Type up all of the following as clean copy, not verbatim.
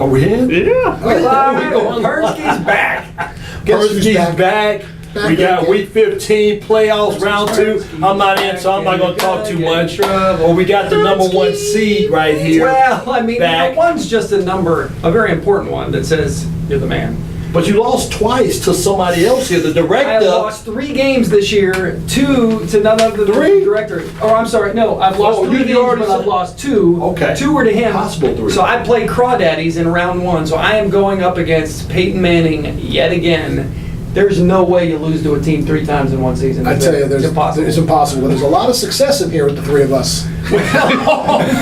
Are we in? Yeah. Pernski's back. Pernski's back. We got week 15 playoffs, round 2. I'm not in, so I'm not going to talk too much. Well, we got the number 1 seed right here. Well, I mean, one's just a number, a very important one that says you're the man. But you lost twice to somebody else here. The director. I lost 3 games this year, 2 to none other than the director. Oh, I'm sorry. No, I've lost 3 games, but I've lost 2. Okay. 2 were to him. Possible 3. So I played Crawdaddies in round 1. So I am going up against Peyton Manning yet again. There's no way you lose to a team 3 times in one season. I tell you, it's impossible. There's a lot of success in here with the 3 of us. A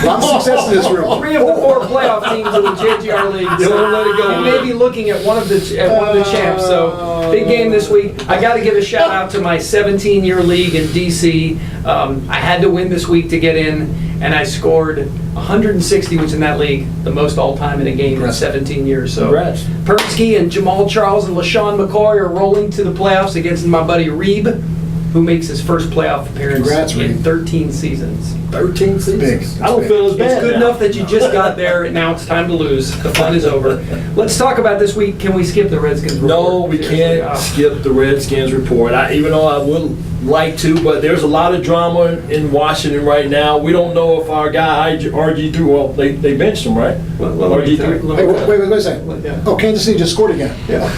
lot of success in this room. 3 of the 4 playoff teams in the JGR League. So let it go. You may be looking at one of the champs. So big game this week. I got to give a shout out to my 17-year league in DC. I had to win this week to get in, and I scored 160, which in that league, the most all-time in a game in 17 years. So Pernski and Jamal Charles and LaShawn McCoy are rolling to the playoffs against my buddy Reeb, who makes his first playoff appearance in 13 seasons. 13 seasons? Big. I don't feel as bad. It's good enough that you just got there, and now it's time to lose. The fun is over. Let's talk about this week. Can we skip the Redskins report? No, we can't skip the Redskins report. Even though I would like to, but there's a lot of drama in Washington right now. We don't know if our guy RG3, well, they benched him, right? RG3. Hey, wait a second. Yeah. Oh, Kansas City just scored again. Yeah.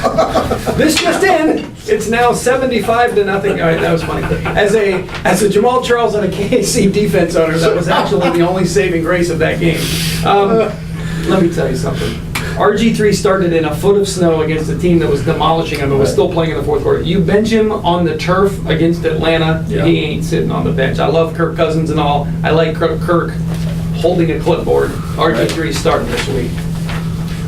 This just in. It's now 75-0. All right, that was funny. As a Jamal Charles and a KC defense owner, that was actually the only saving grace of that game. Let me tell you something. RG3 started in a foot of snow against a team that was demolishing him and was still playing in the 4th quarter. You bench him on the turf against Atlanta, he ain't sitting on the bench. I love Kirk Cousins and all. I like Kirk holding a clipboard. RG3 starting this week.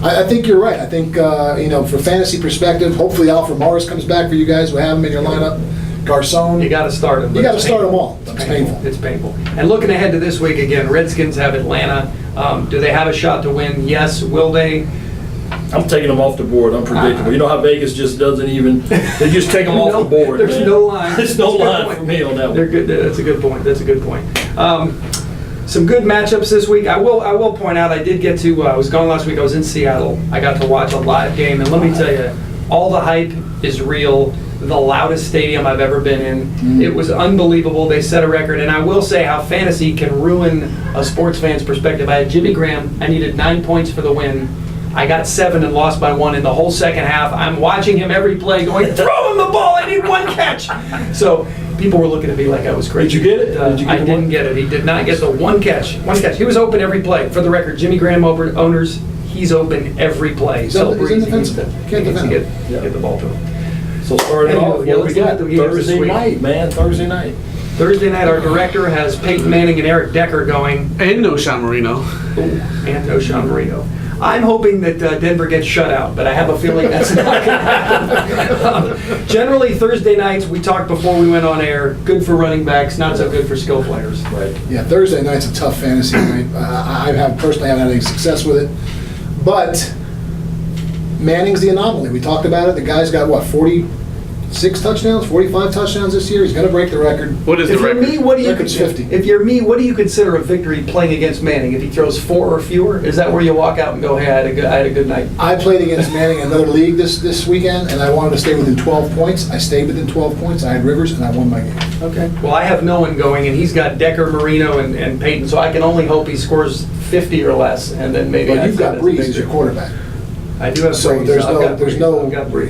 I think you're right. I think, for fantasy perspective, hopefully Alfred Morris comes back for you guys who have him in your lineup. Garcon. You got to start him. You got to start them all. It's painful. It's painful. And looking ahead to this week again, Redskins have Atlanta. Do they have a shot to win? Yes. Will they? I'm taking them off the board. Unpredictable. You know how Vegas just doesn't even, they just take them off the board. There's no line. There's no line for me on that one. They're good. That's a good point. That's a good point. Some good matchups this week. I will point out, I did get to, I was gone last week, I was in Seattle. I got to watch a live game, and let me tell you, all the hype is real. The loudest stadium I've ever been in. It was unbelievable. They set a record, and I will say how fantasy can ruin a sports fan's perspective. I had Jimmy Graham. I needed 9 points for the win. I got 7 and lost by 1 in the whole second half. I'm watching him every play going, throw him the ball, I need 1 catch. So people were looking at me like I was crazy. Did you get it? I didn't get it. He did not get the 1 catch. 1 catch. He was open every play. For the record, Jimmy Graham owners, he's open every play. He's indefensible. Can't get the ball to him. So starting off, what we got? Thursday night, man. Thursday night. Thursday night, our director has Peyton Manning and Eric Decker going. And no Sean Marino. And no Sean Marino. I'm hoping that Denver gets shut out, but I have a feeling that's not going to happen. Generally, Thursday nights, we talked before we went on air, good for running backs, not so good for skill players. Right. Yeah, Thursday night's a tough fantasy night. I personally haven't had any success with it. But Manning's the anomaly. We talked about it. The guy's got, 46 touchdowns, 45 touchdowns this year. He's going to break the record. What is the record? Record's 50. If you're me, what do you consider a victory playing against Manning? If he throws 4 or fewer, is that where you walk out and go, hey, I had a good night? I played against Manning in another league this weekend, and I wanted to stay within 12 points. I stayed within 12 points. I had Rivers, and I won my game. Okay. Well, I have no one going, and he's got Decker, Marino, and Peyton, so I can only hope he scores 50 or less, and then maybe. But you've got Breeze as your quarterback. I do have so Breeze.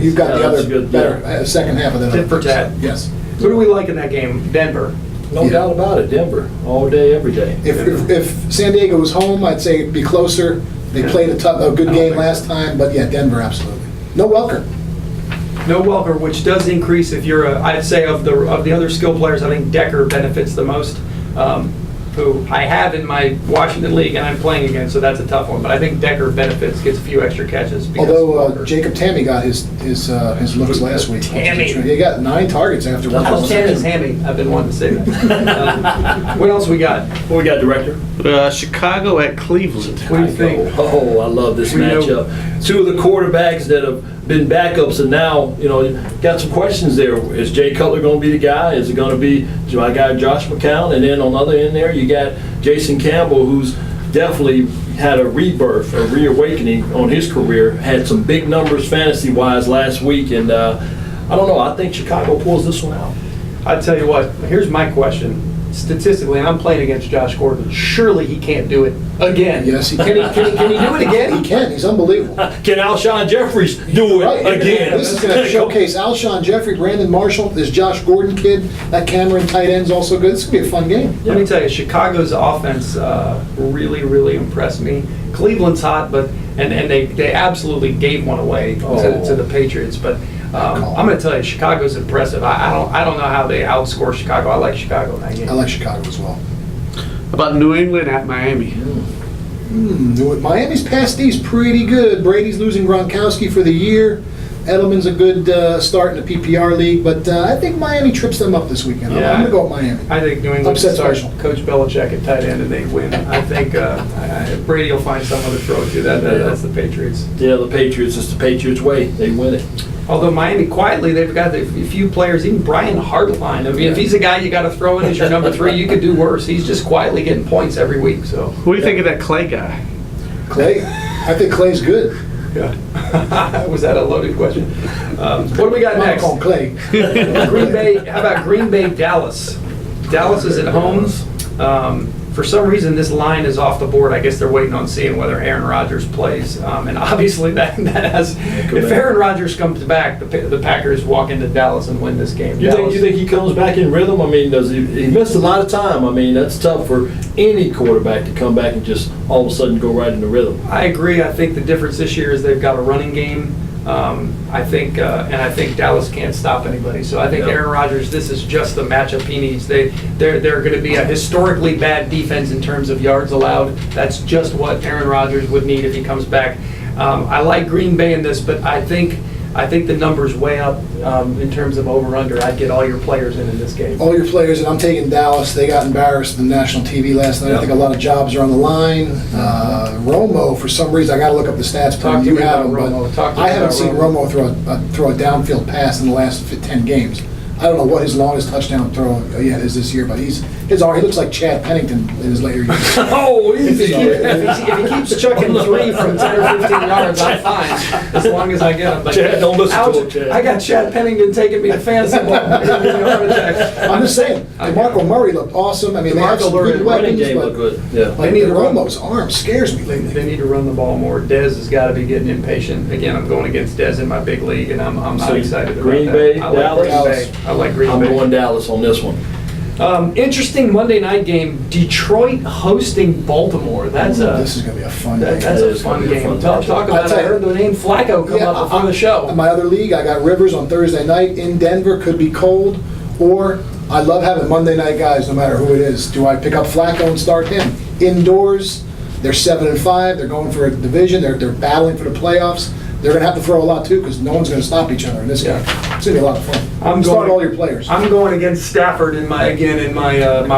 You've got the other better second half of that. Tit for tat. Yes. Who do we like in that game? Denver. No doubt about it. Denver, all day, every day. If San Diego was home, I'd say it'd be closer. They played a good game last time, but yeah, Denver absolutely. No Welker. No Welker, which does increase if you're I'd say of the other skill players, I think Decker benefits the most. Who I have in my Washington league and I'm playing against, so that's a tough one. But I think Decker benefits, gets a few extra catches. Although Jacob Tammy got his looks last week. Tammy. He got 9 targets after one. How's Tammy's hammy? I've been wanting to say that. What else we got? What we got, Director? Chicago at Cleveland. What do you think? Oh, I love this matchup. 2 of the quarterbacks that have been backups, and now, got some questions there. Is Jay Cutler going to be the guy? Is it going to be my guy Josh McCown? And then on the other end there, you got Jason Campbell, who's definitely had a rebirth, a reawakening on his career. Had some big numbers fantasy-wise last week, and I don't know. I think Chicago pulls this one out. I tell you what, here's my question. Statistically, and I'm playing against Josh Gordon, surely he can't do it again. Yes, he Can can. he do it again? He can. He's unbelievable. Can Alshon Jeffries do it Right. again? This is going to showcase Alshon Jeffrey, Brandon Marshall, this Josh Gordon kid. That Cameron tight end's also good. This is going to be a fun game. Let me tell you, Chicago's offense really, really impressed me. Cleveland's hot, but and they absolutely gave one away to the Patriots. But I'm going to tell you, Chicago's impressive. I don't know how they outscore Chicago. I like Chicago in that game. I like Chicago as well. About New England at Miami. Miami's past D's pretty good. Brady's losing Gronkowski for the year. Edelman's a good start in the PPR league, but I think Miami trips them up this weekend. Yeah. I'm going to go with Miami. I think New England Upset starts special. Coach Belichick at tight end and they win. I think Brady will find someone to throw to. That's the Patriots. Yeah, the Patriots. It's the Patriots' way. They win it. Although Miami quietly, they've got a few players, even Brian Hartline. I mean, if he's a guy you got to throw in as your number 3, you could do worse. He's just quietly getting points every week. So What do you think of that Clay guy? Clay? I think Clay's good. yeah, was that a loaded question? What do we got I'm next? calling Clay. Green Bay. How about Green Bay, Dallas? Dallas is at home. For some reason, this line is off the board. I guess they're waiting on seeing whether Aaron Rodgers plays. And obviously, that has. If Aaron Rodgers comes back, the Packers walk into Dallas and win this game. You think he comes back in rhythm? I mean, does he missed a lot of time? I mean, that's tough for any quarterback to come back and just all of a sudden go right into rhythm. I agree. I think the difference this year is they've got a running game. I think Dallas can't stop anybody. So I think Aaron Rodgers, this is just the matchup he needs. They're going to be a historically bad defense in terms of yards allowed. That's just what Aaron Rodgers would need if he comes back. I like Green Bay in this, but I think the number's way up in terms of over/under. I'd get all your players in this game. All your players, and I'm taking Dallas. They got embarrassed on national TV last night. I think a lot of jobs are on the line. Romo, for some reason, I got to look up the stats. Talk to you me have about them, Romo. but I haven't seen Romo throw a downfield pass in the last 10 games. I don't know what his longest touchdown throw is this year, but he looks like Chad Pennington in his later years. Oh, easy. If he keeps chucking 3 from 10 or 15 yards, I'm fine, as long as I get him. But Chad, don't listen to him, Chad. I got Chad Pennington taking me to fantasy ball. I'm just saying, DeMarco Murray looked awesome. I mean, they have some good running weapons, game but look good. Yeah. like They need to run. Romo's arm scares me lately. They need to run the ball more. Dez has got to be getting impatient. Again, I'm going against Dez in my big league, and I'm not So excited about Green that. Bay, I like Dallas? Green Bay. I like Green I'm Bay. going Dallas on this one. Interesting Monday night game. Detroit hosting Baltimore. That's This is going to be a fun game. that's That a is fun gonna be a game. fun Talk matchup. about. I'll I tell you. heard the name Flacco come up before the show. In my other league, I got Rivers on Thursday night in Denver. Could be cold, or I love having Monday night guys, no matter who it is. Do I pick up Flacco and start him indoors? They're 7-5. They're going for a division. They're battling for the playoffs. They're going to have to throw a lot too, because no one's going to stop each other in this game. It's going to be a lot of fun. Start all your players. I'm going against Stafford in my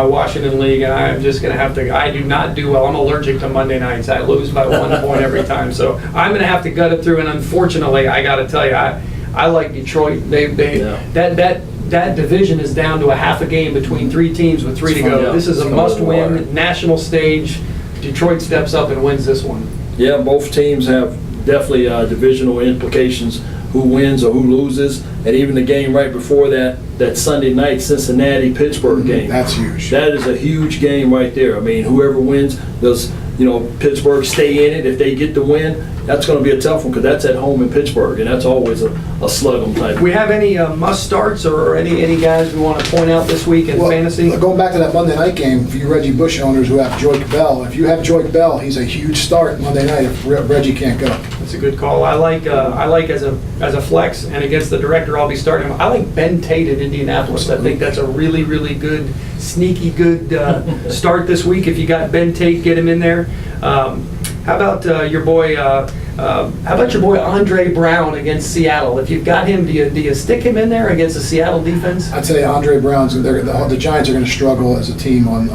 Washington league, and I'm just going to have to. I do not do well. I'm allergic to Monday nights. I lose by 1 point every time, so I'm going to have to gut it through. And unfortunately, I got to tell you, I like Detroit. That division is down to a half a game between 3 teams with 3 to go. Yeah. This is a must-win national stage. Detroit steps up and wins this one. Yeah, both teams have definitely divisional implications, who wins or who loses, and even the game right before that Sunday night Cincinnati-Pittsburgh game. That's huge. That is a huge game right there. I mean, whoever wins, does Pittsburgh stay in it? If they get the win, that's going to be a tough one, because that's at home in Pittsburgh, and that's always a slug 'em type. Do we have any must-starts or any guys we want to point out this week in fantasy? Going back to that Monday night game, for you Reggie Bush owners who have Joyke Bell, if you have Joyke Bell, he's a huge start Monday night if Reggie can't go. That's a good call. I like as a flex, and against the director, I'll be starting him. I like Ben Tate in Indianapolis. I think that's a really, really good, sneaky good start this week. If you got Ben Tate, get him in there. How about your boy? How about your boy Andre Brown against Seattle? If you've got him, do you stick him in there against the Seattle defense? I tell you, Andre Brown's. The Giants are going to struggle as a team on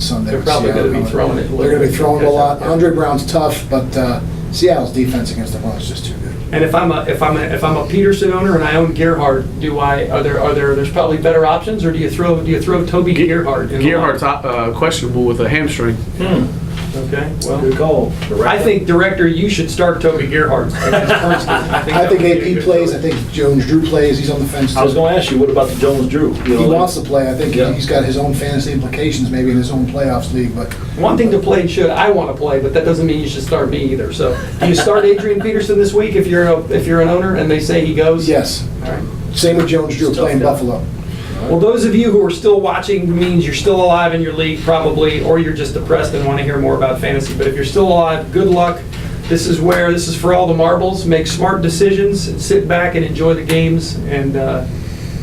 Sunday. They're probably going to be throwing it. They're going to be throwing a lot. Andre Brown's tough, but Seattle's defense against the run is just too good. And if I'm a Peterson owner and I own Gerhardt, there's probably better options, or do you throw Toby Gerhardt? Gerhardt's questionable with a hamstring. Okay, well. Good call. I think, Director, you should start Toby Gerhardt against Pernski. I that think would be a AP good plays, I choice. think Jones Drew plays, he's on the fence I was too. gonna ask you, what about the Jones-Drew? You He know, wants to play, I think Yeah. he's got his own fantasy implications maybe in his own playoffs league, but Wanting to play should, I want to play, but that doesn't mean you should start me either. So, do you start Adrian Peterson this week if you're an owner and they say he goes? yes. All right. Same with Jones Drew Stuff playing down. Buffalo. Well, those of you who are still watching means you're still alive in your league probably, or you're just depressed and want to hear more about fantasy. But if you're still alive, good luck. This is for all the marbles. Make smart decisions and sit back and enjoy the games. And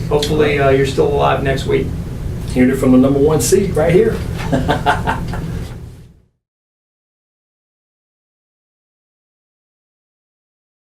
hopefully you're still alive next week. Hearing it from the number 1 seed right here.